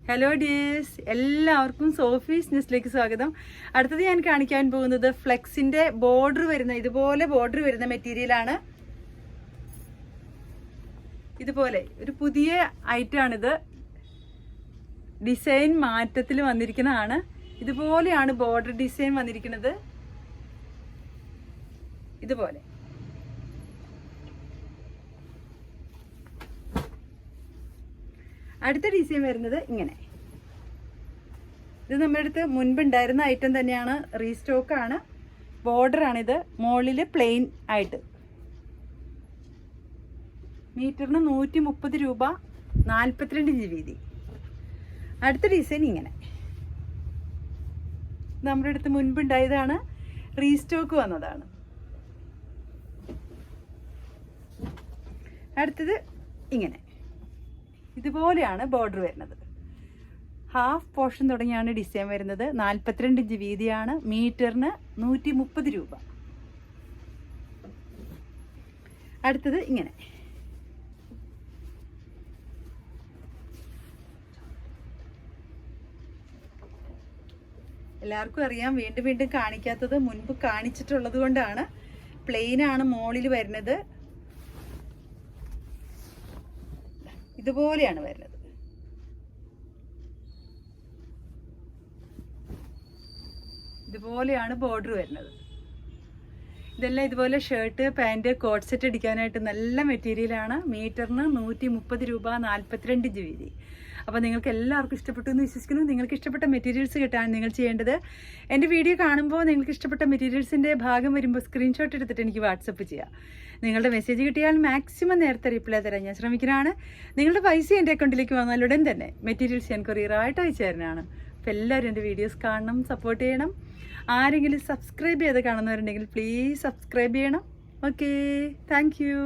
Hello dears, എല്ലാവർക്കും Sophie's ന്യൂസിലേക്ക് സ്വാഗതം. അടുത്തത് ഞാൻ കാണിക്കാൻ പോകുന്നത് ഫ്ലെക്സിന്റെ ബോർഡർ വരുന്ന ഇതുപോലെ ബോർഡർ വരുന്ന മെറ്റീരിയലാണ്. ഇതുപോലെ ഒരു പുതിയ ഐറ്റം ആണിത്. ഡിസൈൻ മാറ്റത്തിൽ വന്നിരിക്കുന്നതാണ്. ഇതുപോലെയാണ് ബോർഡർ ഡിസൈൻ വന്നിരിക്കുന്നത്. ഇതുപോലെ അടുത്ത ഡിസൈൻ വരുന്നത് ഇങ്ങനെ. ഇത് നമ്മുടെ അടുത്ത് മുൻപുണ്ടായിരുന്ന ഐറ്റം തന്നെയാണ്, റീസ്റ്റോക്ക് ആണ്. ബോർഡർ ആണിത്, മുകളിൽ പ്ലെയിൻ ആയിട്ട്. മീറ്ററിന് 130 രൂപ, 42 ഇഞ്ച് വീതി. അടുത്ത ഡിസൈൻ ഇങ്ങനെ. നമ്മുടെ അടുത്ത് മുൻപുണ്ടായതാണ്, റീസ്റ്റോക്ക് വന്നതാണ്. അടുത്തത് ഇങ്ങനെ. ഇതുപോലെയാണ് ബോർഡർ വരുന്നത്. ഹാഫ് പോർഷൻ തുടങ്ങിയാണ് ഡിസൈൻ വരുന്നത്. 42 ഇഞ്ച് വീതിയാണ്, മീറ്ററിന് 130 രൂപ. അടുത്തത് ഇങ്ങനെ. എല്ലാവർക്കും അറിയാം, വീണ്ടും വീണ്ടും കാണിക്കാത്തത് മുൻപ് കാണിച്ചിട്ടുള്ളത് കൊണ്ടാണ്. പ്ലെയിൻ ആണ് മുകളിൽ വരുന്നത്. ഇതുപോലെയാണ് വരുന്നത്. ഇതുപോലെയാണ് ബോർഡർ വരുന്നത്. ഇതെല്ലാം ഇതുപോലെ ഷർട്ട്, പാൻറ്, കോട്ട് സെറ്റ് അടിക്കാനായിട്ട് നല്ല മെറ്റീരിയലാണ്. മീറ്ററിന് 130 രൂപ, 42 ഇഞ്ച് വീതി. അപ്പോൾ നിങ്ങൾക്ക് എല്ലാവർക്കും ഇഷ്ടപ്പെട്ടു എന്ന് വിശ്വസിക്കുന്നു. നിങ്ങൾക്ക് ഇഷ്ടപ്പെട്ട മെറ്റീരിയൽസ് കിട്ടാൻ നിങ്ങൾ ചെയ്യേണ്ടത്, എൻ്റെ വീഡിയോ കാണുമ്പോൾ നിങ്ങൾക്ക് ഇഷ്ടപ്പെട്ട മെറ്റീരിയൽസിൻ്റെ ഭാഗം വരുമ്പോൾ സ്ക്രീൻഷോട്ട് എടുത്തിട്ട് എനിക്ക് വാട്സപ്പ് ചെയ്യാം. നിങ്ങളുടെ മെസ്സേജ് കിട്ടിയാൽ മാക്സിമം നേരത്തെ റിപ്ലൈ തരാൻ ഞാൻ ശ്രമിക്കുന്നതാണ്. നിങ്ങളുടെ പൈസ എൻ്റെ അക്കൗണ്ടിലേക്ക് വന്നാൽ ഉടൻ തന്നെ മെറ്റീരിയൽസ് ഞാൻ കൊറിയറായിട്ട് അയച്ചു തരുന്നതാണ്. അപ്പോൾ എല്ലാവരും എൻ്റെ വീഡിയോസ് കാണണം, സപ്പോർട്ട് ചെയ്യണം. ആരെങ്കിലും സബ്സ്ക്രൈബ് ചെയ്ത് കാണുന്നവരുണ്ടെങ്കിൽ പ്ലീസ് സബ്സ്ക്രൈബ് ചെയ്യണം. Okay, thank you.